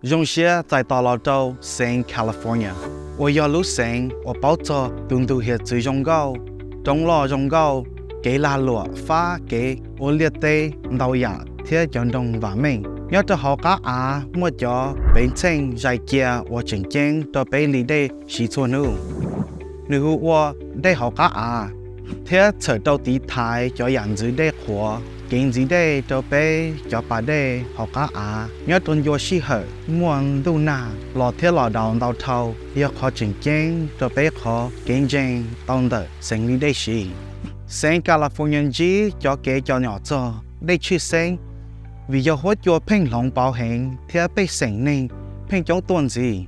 用些在大老州 San California， 我要路线，我包着东都些最重高，中老重高，给拉落发给我列的导演，贴运动完美。要是好家我就变成在家我真正都被你的洗错nu，如我的好家贴扯到地台就样子的活。kiến gì đây cho bé cho bà đây học cá nhớ tuần vô sĩ hợp muốn tu na lò thế lò đầu đầu thầu yêu khó chỉnh chén cho bé khó kiến chén tông đợi sinh lý đây sĩ San California chỉ cho kế cho nhỏ cho đây chưa sinh vì do hốt cho phênh lòng bảo hành thế bé sinh nên phênh chống tuần gì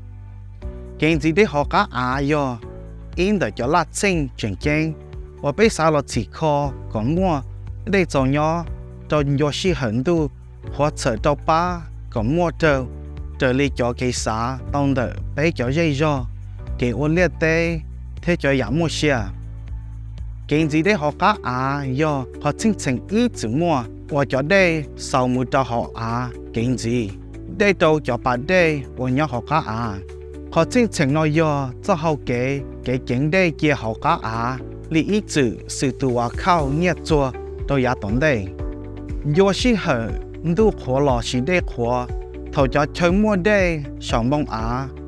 kiến gì đây học cá do in đợi cho lát sinh chỉnh chén và bé sao là chỉ khó còn mua đây cho nhỏ trong nhiều sĩ hận tu hoặc sở trâu ba còn mua trở lý cho cái xã tông đỡ bé cho dây do cái ôn liệt tê thế cho giảm mua xe cái gì đấy họ cá do họ chính trình ý chữ mua và cho đây sau mua cho họ cái gì đây đâu cho bà đây và nhớ họ cá họ chính trình nói do cho họ cái chuyện đây kia họ cá lý ý chữ sự tu khao nhiệt chua tôi giá tổn đây do sĩ hở du khổ lò sĩ đê khổ thầu cho chơi mua đê sống bông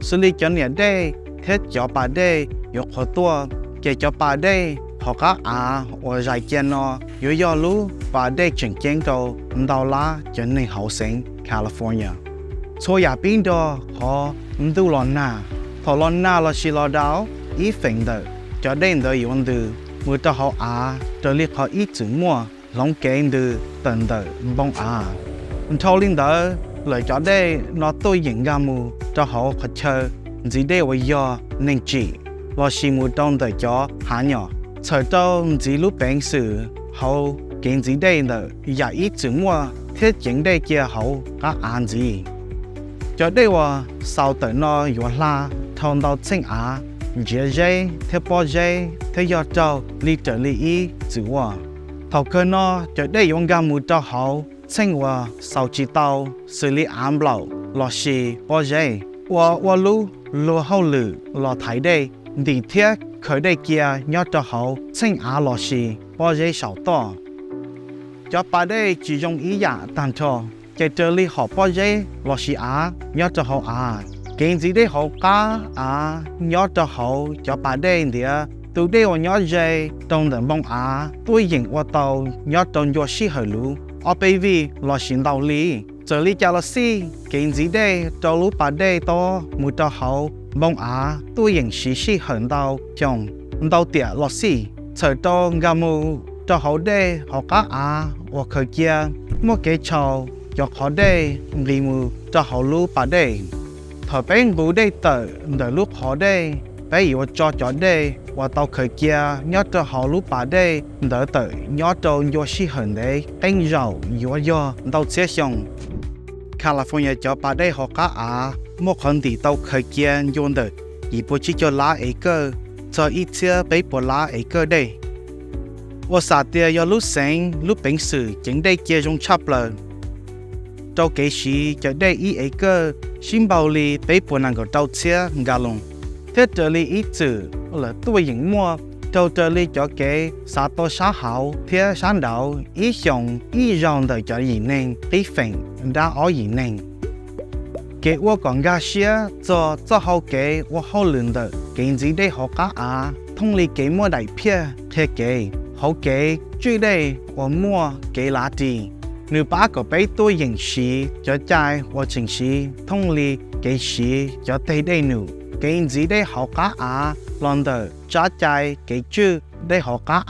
xử lý cho nhẹ đê thế cho bà đê yo khổ tua kể cho bà đê họ các ở dài chân nó do lú bà đê chỉnh chén đâu đào lá cho nên hậu sinh California số nhà bên đó họ du lon na thầu lon na là sĩ lò đào ý phình đờ cho đến đó yêu từ mua cho họ cho liệt họ ít chữ mua lòng kén từ tận đời bông thâu linh đó lời cho đây nó tôi diễn ra mù cho họ khởi chơi gì đây với do nên chỉ lo xí mù trong đời cho hạ nhỏ chờ cho gì lúc bệnh sự hậu kiến gì đây nữa giả ít chữ mua thiết chính đây kia hậu các gì cho đây là sau tới nó yếu la thâu đầu sinh dễ dễ theo bao dễ theo do trâu lý trở lý ý chữ thầu cơ nó cho đây用gam mù cho hậu sinh hòa sau chỉ tàu xử lý ám lậu lò xì bao dễ và lú lúa hậu lử lò thái đây đi thiết khởi đây kia nhớ cho hậu sinh lò xì bao dễ sầu to cho bà đây chỉ dùng ý giả tàn cho cái trở lý họ bao dễ lò xì nhớ cho hậu kiến gì đấy hậu cá nhớ cho hậu cho bà đây thì từ đây họ nhớ dây trong đợt bông tôi diễn qua tàu nhớ trong vô sĩ hở lũ ở bây vì là xin đạo lý trở lý cho là si kiến gì đây cho lũ bà đây to một cho hậu bông tôi diễn sĩ hở tàu chồng tàu tiệt là si chờ cho gà mù cho hậu đây họ cá và khởi kia một cái trầu cho họ đây vì mù cho hậu lũ bà đây thời bên bù đây đợi lúc họ đây bây giờ cho đây và tàu khởi kia nhớ cho họ lúc bà đây đỡ tới nhớ cho vô sĩ hận đấy anh giàu do tàu xe xong California cho bà đây họ cá một con thì tàu khởi kia dùng được chỉ bố trí cho lá ấy cơ cho ít xe bấy bộ lá ấy cơ đây và xã tiền do lúc sáng lúc bệnh sự chính đây kia trong chắp lời tàu kế sĩ cho đây ý ấy cơ xin bảo lý bấy bộ năng của tàu xe gà lông thế trở lý ít chữ là tôi diễn mua cho trở lý cho cái xã tổ xã hậu thế sáng đạo ý xong ý dòng đời cho gì nên ý phình đã ở gì nên cái tôi còn ra xía cho hậu cái tôi hậu lượng đời cái gì đây họ cá thông lý cái mua đại phía thế cái hậu cái truy đây tôi mua cái lá gì nếu bác có bé tôi diễn sĩ cho trai hoặc chính sĩ thông lý cái sĩ cho tới đây nữa cái gì đây họ cá lần đầu trả chạy cái chữ đây họ cá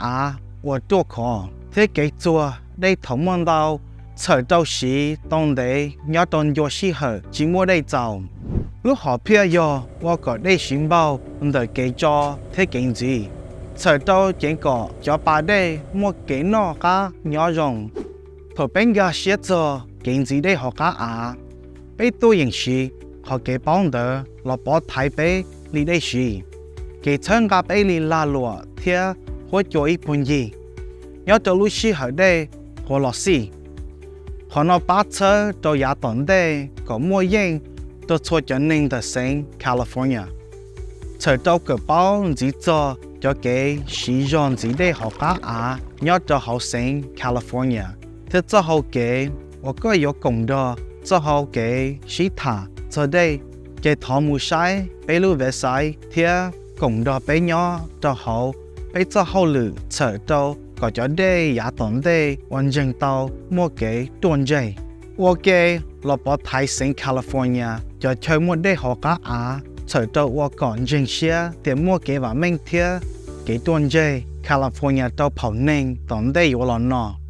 vàตัวkhó thế cái chùa đây thống môn đầu sở đâu sĩ đông đấy nhớ đông vô sĩ hở chỉ mua đây giàu lúc họ phía yo và có đây xin bao đời cái cho thế cái gì sở đâu chỉ có cho bà đây mua cái nó cá nhớ rồng thổi bên gà xếp cho cái gì đây họ cá bây tôi nhận sĩ họ cái bóng đỡ là bỏ thái bế lý đây sĩ cái chân gà bế lý là lụa thia hỗ trợ ít bốn gì nhớ cho lúc sĩ ở đây họ là sĩ họ nó bắt chớ cho giá tổn đây có mua yên tôi cho nên tại Saint California. Chờ đâu cửa bao chỉ cho cái sử dụng gì để học cá nhớ cho học Saint California. Thế cho học cái, tôi có yêu cùng đó, cho học cái sĩ thả, cho đây cái thọ mù sai, bây lúc về sai, thì cùng đó bây nhỏ cho học, bây cho học lử chờ đâu, có cho đây giả tổng đây, hoàn thành tàu mua cái tuần dây. Ok, là bỏ Thái Saint California, cho chơi một đây học cá chờ đâu tôi còn dừng xe, thì mua cái và mình thì cái tuần dây California tàu跑nên tổng đây有了呢。